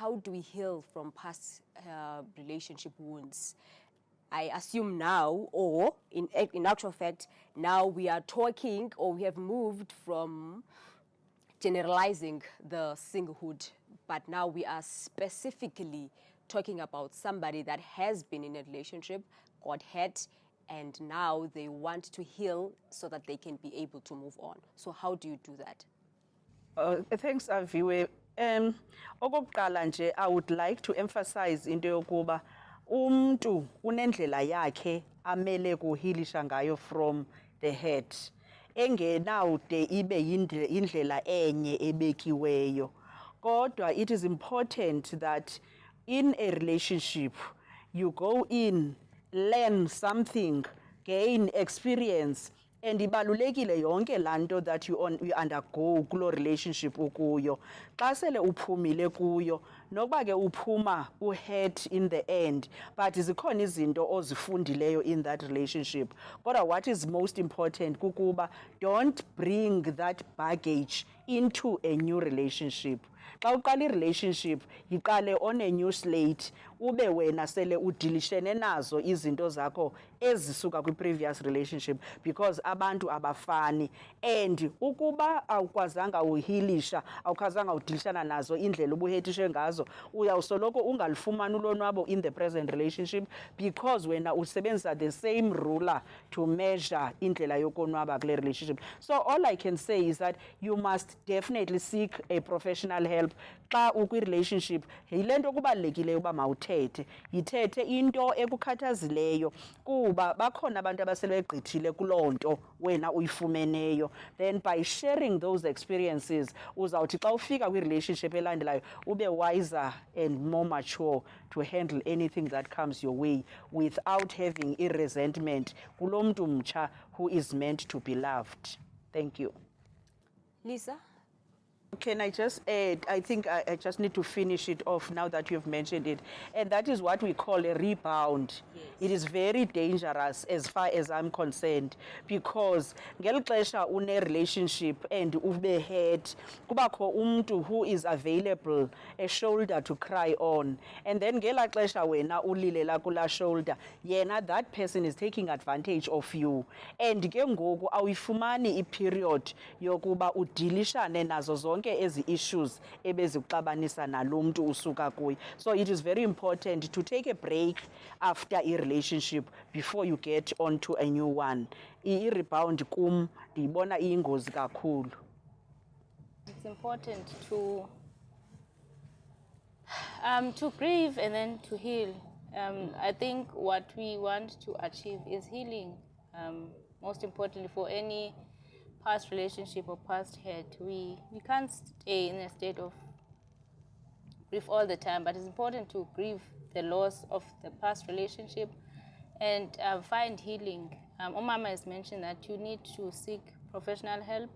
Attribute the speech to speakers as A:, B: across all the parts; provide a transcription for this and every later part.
A: how do we heal from past relationship wounds? I assume now, or in actual fact, now we are talking, or we have moved from generalizing the singlehood, but now we are specifically talking about somebody that has been in a relationship, got hurt, and now they want to heal so that they can be able to move on. So how do you do that?
B: Thanks, Aviwe. Okokuqala nje, I would like to emphasize into yokuba umntu unendlela yakhe amele kuhilisha ngayo from the hurt. Engenawude ibe yindlela enye ebekiweyo. Kodwa it is important that in a relationship you go in, learn something, gain experience, and ibalulekile yonke lanto that you undergo kulo relationship ukuyo. Xa sele uphumile kuyo, nokuba ke uphuma hurt in the end, but zikhona izinto ozifundileyo in that relationship. Kodwa what is most important kukuba don't bring that baggage into a new relationship. Xa uqala i-relationship, yiqale on a new slate, ube wena sele udilishene nazo izinto zakho ezisuka kwi-previous relationship, because abantu abafani. And ukuba awukwazanga uhilisha, awukwazanga udilishana nazo indlela ubuhethishe ngazo, uyawusoloko ungalifumani ulonwabo in the present relationship, because wena usebenzisa the same ruler to measure indlela yokonwaba kule relationship. So all I can say is that you must definitely seek a professional help. Xa ukwi-relationship, yile nto kubalulekileyo uba mawuthethe, yithethe into ekukhathazileyo, kuba bakhona abantu abasele begqithile kuloo nto wena uyifumeneyo. Then by sharing those experiences, uzawuthi xa ufika kwi-relationship elandelayo ube wiser and more mature to handle anything that comes your way without having resentment kulo mntu mtsha who is meant to be loved. Thank you.
A: Lisa?
B: Can I just add, I think I just need to finish it off now that you've mentioned it. And that is what we call a rebound. Yes. It is very dangerous as far as I'm concerned, because ngeli xesha une relationship and ube hurt, kubakho umntu who is available, a shoulder to cry on. And then ngela xesha wena ulilela kula shoulder, yena that person is taking advantage of you. And ke ngoku awuyifumani i-period yokuba udilishane nazo zonke ezi issues ebezikuxabanisa nalo mntu usuka kuye. So it is very important to take a break after a relationship before you get onto a new one. I-rebound kum ndiyibona iyingozi kakhulu.
C: It's important to grieve and then to heal. I think what we want to achieve is healing. Most importantly, for any past relationship or past hurt, we can't stay in a state of grief all the time, but it's important to grieve the loss of the past relationship and find healing. Umama has mentioned that you need to seek professional help.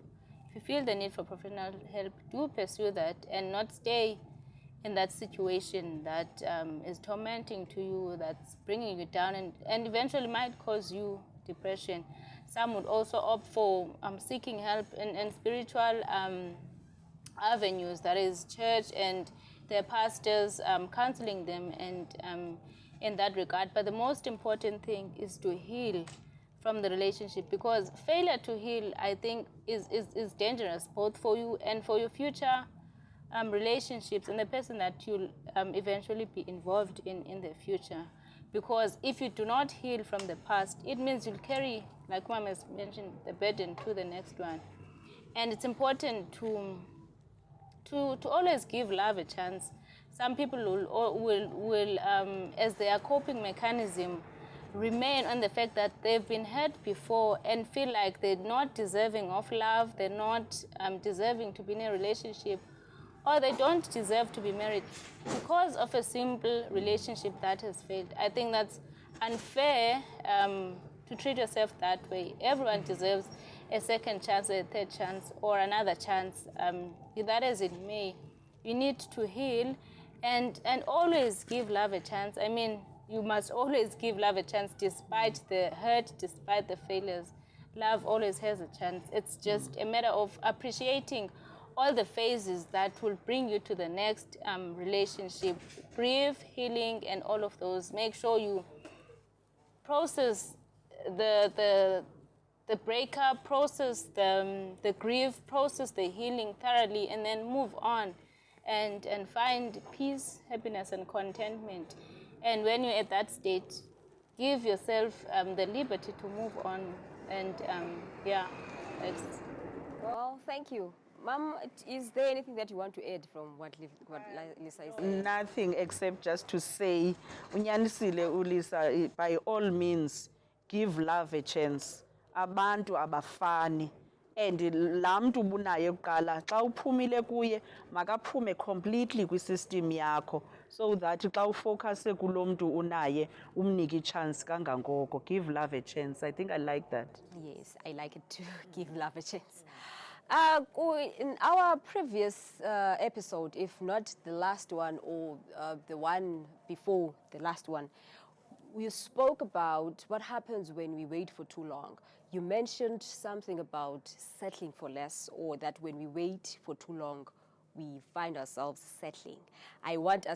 C: If you feel the need for professional help, do pursue that and not stay in that situation that is tormenting to you, that's bringing you down and eventually might cause you depression. Some would also opt for seeking help in spiritual avenues, that is church and their pastors counseling them and in that regard. But the most important thing is to heal from the relationship, because failure to heal, I think, is dangerous both for you and for your future relationships and the person that you'll eventually be involved in the future. Because if you do not heal from the past, it means you'll carry, like Mom has mentioned, the burden to the next one. And it's important to always give love a chance. Some people will as their coping mechanism, remain on the fact that they've been hurt before and feel like they're not deserving of love, they're not deserving to be in a relationship, or they don't deserve to be married because of a simple relationship that has failed. I think that's unfair to treat yourself that way. Everyone deserves a second chance, a third chance, or another chance. That as it may, you need to heal and always give love a chance. I mean, you must always give love a chance despite the hurt, despite the failures. Love always has a chance. It's just a matter of appreciating all the phases that will bring you to the next relationship. Grief, healing, and all of those. Make sure you process the breakup, process the grief, process the healing thoroughly, and then move on and find peace, happiness, and contentment. And when you're at that state, give yourself the liberty to move on. And
A: Well, thank you. Mom, is there anything that you want to add from what Lisa is saying?
B: Nothing except just to say, unyanisile uLisa, by all means, give love a chance. Abantu abafani. And laa mntu ubunaye kuqala, xa uphumile kuye, makaphume completely kwisystem yakho. So that xa ufocuse kulo mntu unaye, umnike ichance kangangoko. Give love a chance. I think I like that.
A: Yes, I like it to give love a chance. In our previous episode, if not the last one or the one before the last one, we spoke about what happens when we wait for too long. You mentioned something about settling for less, or that when we wait for too long, we find ourselves settling.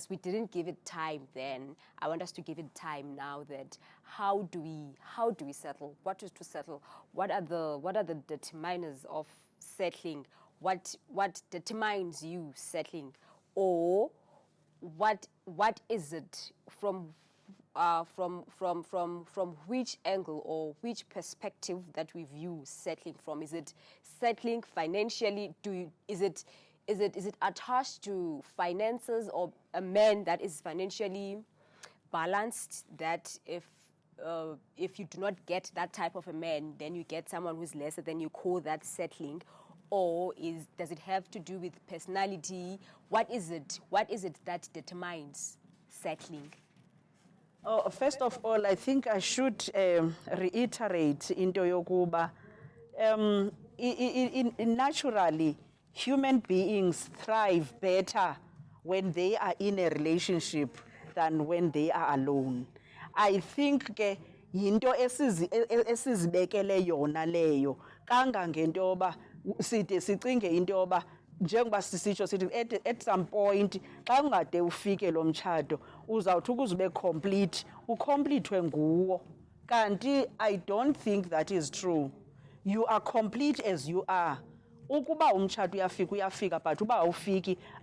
A: We didn't give it time then. I want us to give it time now. That how do we settle? What is to settle? What are the determiners of settling? What determines you settling? Or what is it from which angle or which perspective that we view settling from? Is it settling financially? Is it attached to finances, or a man that is financially balanced, that if you do not get that type of a man, then you get someone who's lesser, then you call that settling? Or does it have to do with personality? What is it that determines settling?
B: Oh, first of all, I think I should reiterate into yokuba naturally human beings thrive better when they are in a relationship than when they are alone. I think ke yinto esizibekele yona leyo kangangento yoba side sicinge into yoba njengoba sisitsho sithi at some point xa ungade ufike lo mtshato uzawuthi ukuzube complete ucomplethwe nguwo. Kanti I don't think that is true. You are complete as you are. Ukuba umtshato uyafika, but uba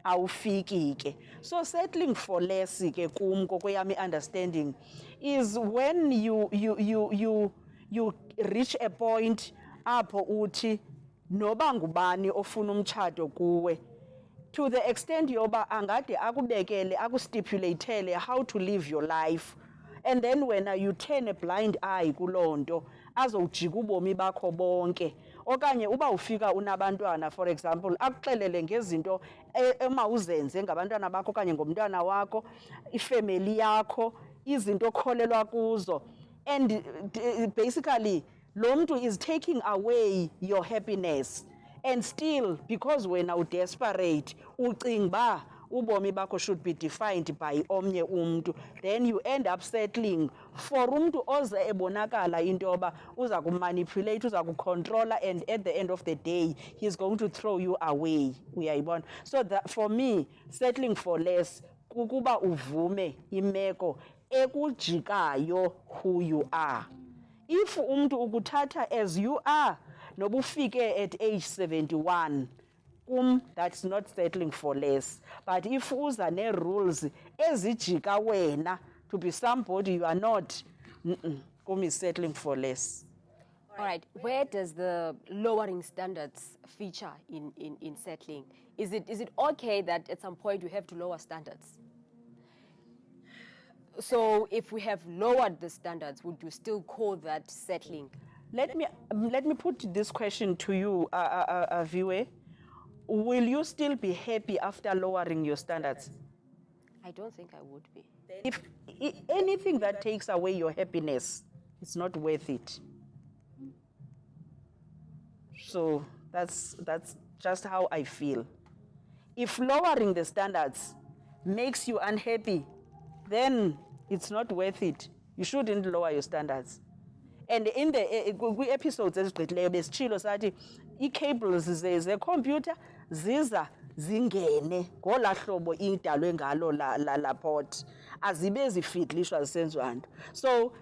B: awufiki ke. So settling for less ke kum kokweyami understanding is when you reach a point apho uthi noba ngubani ofuna umtshato kuwe, to the extent yoba angade akubekele akustipulathele how to live your life, and then when you turn a blind eye kuloo nto azowujika ubomi bakho bonke. Okanye uba ufika unabantwana, for example, akuxelele ngezinto emawuzenze ngabantwana bakho okanye ngomntwana wakho, ifamily yakho, izinto okholelwa kuzo, and basically lo mntu is taking away your happiness. And still, because wena desperate, ucinga ba ubomi bakho should be defined by omnye umntu, then you end up settling for umntu oze ebonakala into yoba uza kumanipulate, uza kucontrola, and at the end of the day he's going to throw you away. Uyayibona? So that for me, settling for less kukuba uvume imeko ekujikayo who you are. If umntu ukuthatha as you are, nobufike at age 71, that's not settling for less. But if uza ne rules ezijika wena to be somebody you are not, kum is settling for less.
A: All right, where does the lowering standards feature in settling? Is it okay that at some point we have to lower standards? So if we have lowered the standards, would you still call that settling?
B: Let me put this question to you, Viwe. Will you still be happy after lowering your standards?
A: I don't think I would be.
B: If anything that takes away your happiness, it's not worth it. So that's just how I feel. If lowering the standards makes you unhappy, then it's not worth it. You shouldn't lower your standards. And in the episodes ezigqithileyo besitshilo sathi i-cables ze-computer ziza zingene ngolaa hlobo idalwe ngalo la pot, azibe zifidlishwa zisenziwa nto. So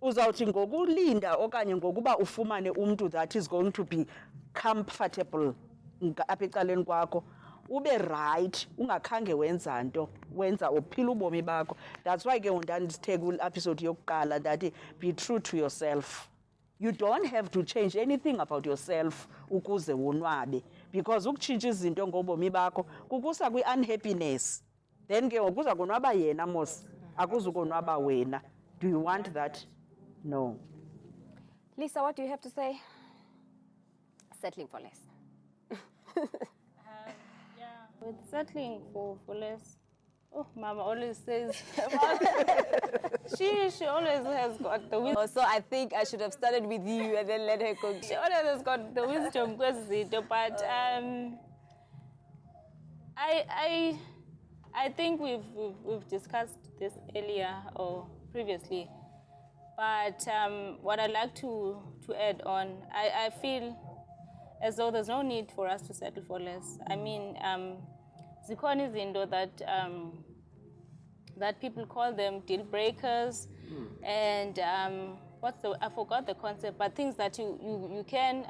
B: uzawuthi ngokulinda okanye ngokuba ufumane umntu that is going to be comfortable apha ecaleni kwakho, ube right, ungakhange wenza nto, wenza uphila ubomi bakho. That's why ke ndandithe kwi-episode yokuqala ndathi be true to yourself. You don't have to change anything about yourself ukuze wonwabe, because ukutshintsha izinto ngobomi bakho kukusa kwi-unhappiness. Then ke kuza konwaba yena mos, akuzukonwaba wena. Do you want that? No.
A: Lisa, what do you have to say? Settling for less.
C: Yeah, with settling for less. Oh, Mama always says, she always has got the wisdom.
A: So I think I should have started with you and then let her go.
C: She always has got the wisdom, but I think we've discussed this earlier or previously. But what I'd like to add on, I feel as though there's no need for us to settle for less. I mean, zikhona izinto that people call them deal breakers, and I forgot the concept, but things that you can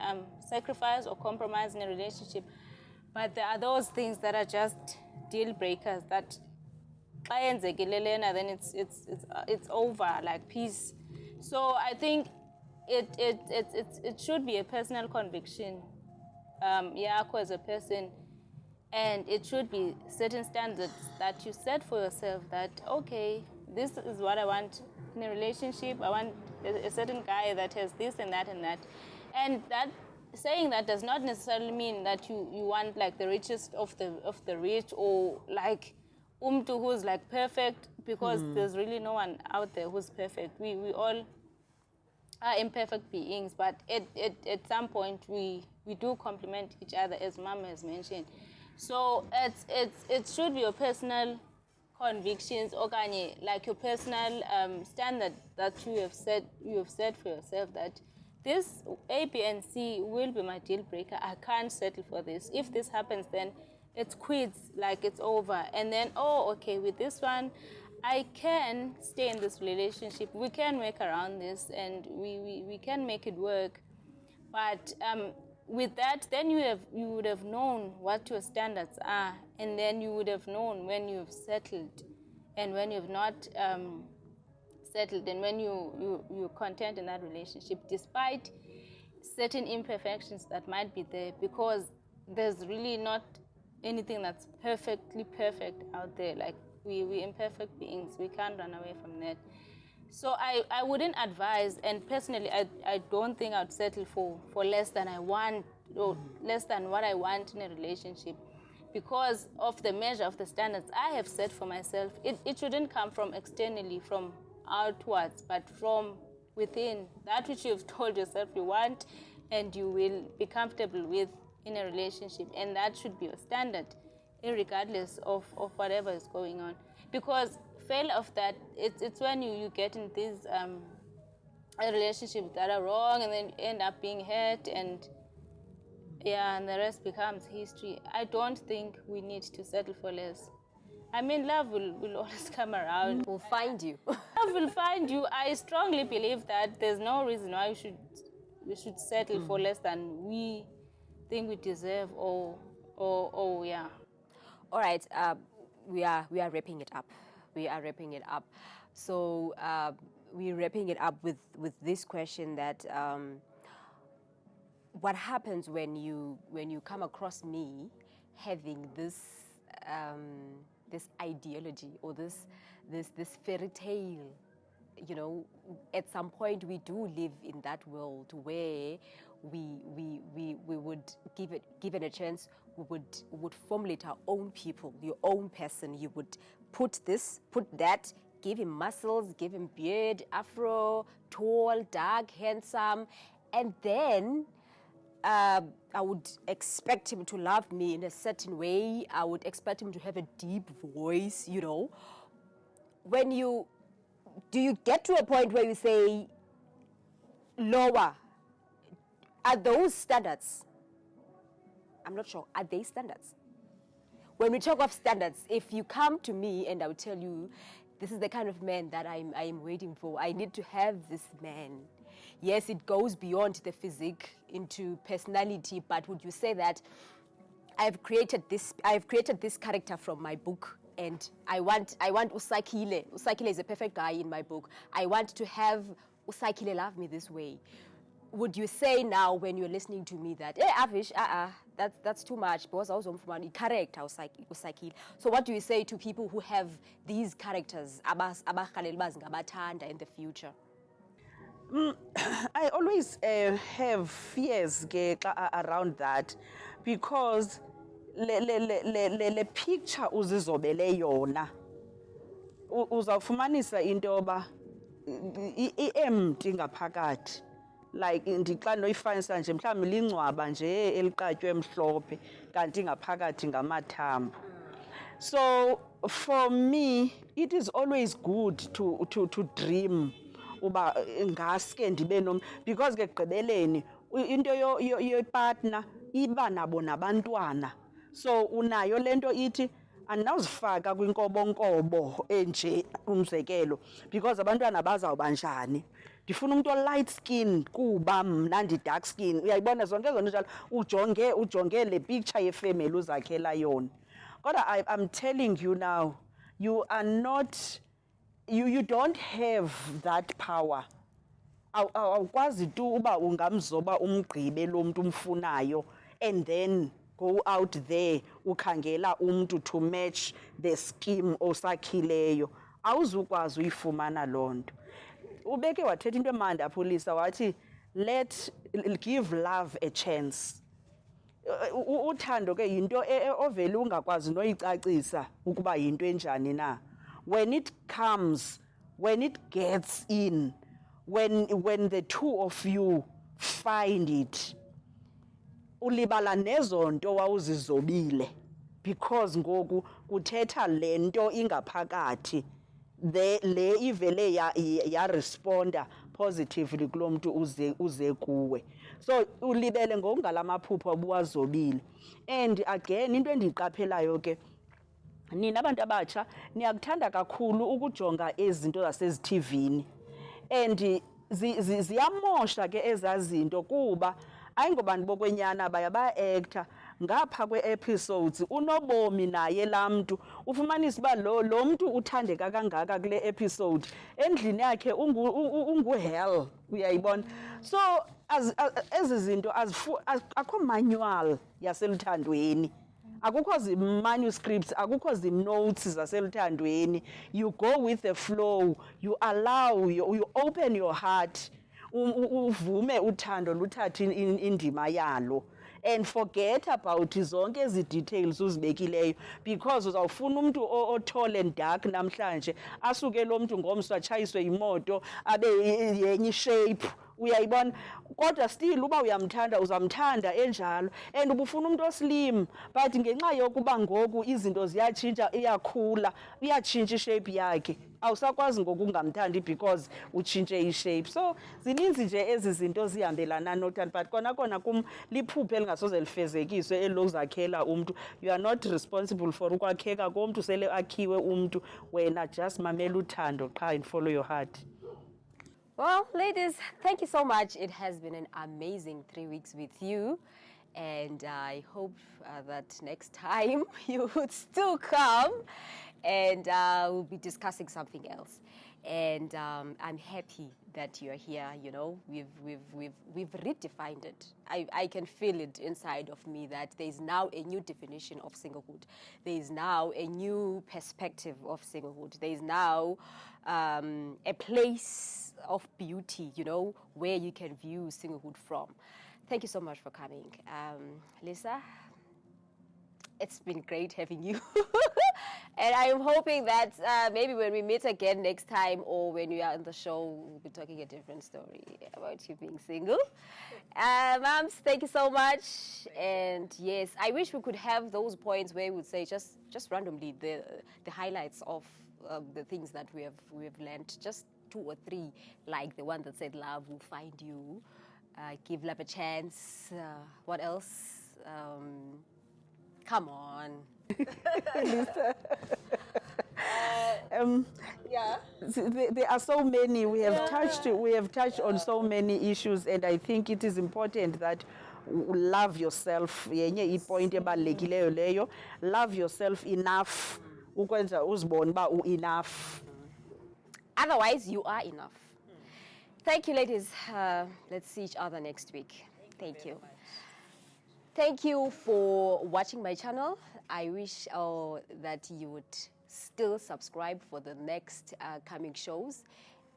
C: sacrifice or compromise in a relationship. But there are those things that are just deal breakers that then it's over, like peace. So I think it should be a personal conviction, Yako as a person, and it should be certain standards that you set for yourself that, okay, this is what I want in a relationship. I want a certain guy that has this and that and that. And that saying that does not necessarily mean that you want like the richest of the rich, or like who's like perfect, because there's really no one out there who's perfect. We all are imperfect beings, but at some point we do complement each other, as Mama has mentioned. So it should be your personal convictions, or like your personal standard that you have set for yourself, that this A, B, and C will be my deal breaker. I can't settle for this. If this happens, then it's quits, like it's over. And then, oh, okay, with this one, I can stay in this relationship. We can work around this, and we can make it work. But with that, then you would have known what your standards are, and then you would have known when you've settled and when you've not settled, and when you're content in that relationship, despite certain imperfections that might be there, because there's really not anything that's perfectly perfect out there. Like we imperfect beings, we can't run away from that. So I wouldn't advise, and personally I don't think I'd settle for less than I want, or less than what I want in a relationship, because of the measure of the standards I have set for myself. It shouldn't come from externally, from outwards, but from within, that which you've told yourself you want and you will be comfortable with in a relationship, and that should be your standard, regardless of whatever is going on. Because fail of that, it's when you get in these relationships that are wrong, and then you end up being hurt, and and the rest becomes history. I don't think we need to settle for less. I mean, love will always come around.
A: We'll find you.
C: Love will find you. I strongly believe that there's no reason why we should settle for less than we think we deserve, or yeah.
A: All right, we are wrapping it up. We are wrapping it up. So we're wrapping it up with this question that what happens when you come across me having this this ideology, or this fairy tale? You know, at some point we do live in that world where we would given a chance, we would formulate our own people, your own person. You would put this, put that, give him muscles, give him beard, afro, tall, dark, handsome, and then I would expect him to love me in a certain way. I would expect him to have a deep voice, you know. Do you get to a point where you say, lower? Are those standards I'm not sure. Are they standards? When we talk of standards, if you come to me and I will tell you, this is the kind of man that I'm waiting for, I need to have this man. Yes, it goes beyond the physique into personality, but would you say that I've created this character from my book, and I want Usakile. Usakile is a perfect guy in my book. I want to have Usakile love me this way. Would you say now, when you're listening to me, that, hey, Avish, that's too much, because I was on character Usakile. So what do you say to people who have these characters in the future?
B: I always have fears around that, because le picture uzizobele yona uzawufumanisa into yoba i-empty ngaphakathi. Like ndixa noyifanisa nje mhlawumbi lingcwaba nje eliqatywe mhlophe kanti ngaphakathi ngamathambo. So for me it is always good to dream uba ngaske ndibe nom, because ke gqibeleni into yepartner iba nabo nabantwana. So unayo lento ithi andinawuzifaka kwinkobonkobo enje, umzekelo, because abantwana bazawuba njani. Ndifuna umuntu o-light skin kuba mna ndi-dark skin. Uyayibona zonke ezo nto njalo ujonge le picture yefemeli uzakhela yona. Kodwa I'm telling you now, you are not, you don't have that power. Awukwazi tu uba ungamzoba umgqibe lo muntu umfunayo and then go out there ukhangela umntu to match the scheme osakhileyo. Awuzukwazi uyifumana loo nto. Ubeke wathetha into emandi apho Lisa, wathi give love a chance. Uthando ke yinto ovele ungakwazi noyicacisa ukuba yinto enjani na. When it comes, when it gets in, when the two of you find it, ulibala nezo nto wawuzizobile, because ngoku kuthetha le nto ingaphakathi le ivele ya responda positively kulo mntu uze kuwe. So ulibele ngokungalamaphupho obuwazobile. And again into endiyiqaphelayo ke, nina abantu abatsha niyakuthanda kakhulu ukujonga ezinto zasezithivini, and ziyamosha ke ezazinto, kuba ayingobani bokwenyana baya-actor ngapha kwe-episodes unobomi naye laa mntu. Ufumanisa uba lo mntu uthandeka kangaka kule episode, endlini yakhe ungu-hell. Uyayibona? So ezi zinto akho manual yaseluthandweni, akukho zi-manuscripts, akukho zi-notes zaseluthandweni. You go with the flow, you allow, you open your heart, uvume uthando luthathe indima yalo, and forget about zonke ezi details uzibekileyo, because uzawufuna umuntu o-tall and dark namhlanje, asuke lo mntu ngomso atshayiswe yimoto abe yenye ishape. Uyayibona? Kodwa still uba uyamthanda uzamthanda enjalo, and ubufuna umuntu oslim, but ngenxa yokuba ngoku izinto ziyatshintsha, iyakhula, iyatshintsha ishape yakhe, awusakwazi ngoku ungamthandi because utshintshe ishape. So zininzi nje ezi zinto zihambelana nothando, but kona kum liphupha elingasoze lifezekiswe elozakhela umntu. You are not responsible for ukwakheka komntu, sele akhiwe umntu, wena just mamela uthando qha and follow your heart.
A: Well, ladies, thank you so much. It has been an amazing 3 weeks with you. And I hope that next time you would still come, and we'll be discussing something else. And I'm happy that you're here. You know, we've redefined it. I can feel it inside of me that there is now a new definition of singlehood. There is now a new perspective of singlehood. There is now a place of beauty, you know, where you can view singlehood from. Thank you so much for coming. Lisa, it's been great having you. And I'm hoping that maybe when we meet again next time, or when you are on the show, we'll be talking a different story about you being single. Moms, thank you so much. And yes, I wish we could have those points where we would say just randomly the highlights of the things that we have learned, just 2 or 3, like the one that said love will find you, give love a chance. What else? Come on.
C: Yeah.
B: There are so many. We have touched on so many issues, and I think it is important that love yourself. Yenye ipoint ebalulekileyo leyo. Love yourself enough. Ukwenza uzibone uba enough.
A: Otherwise, you are enough. Thank you, ladies. Let's see each other next week. Thank you. Thank you for watching my channel. I wish that you would still subscribe for the next coming shows,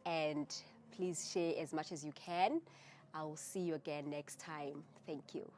A: and please share as much as you can. I will see you again next time. Thank you.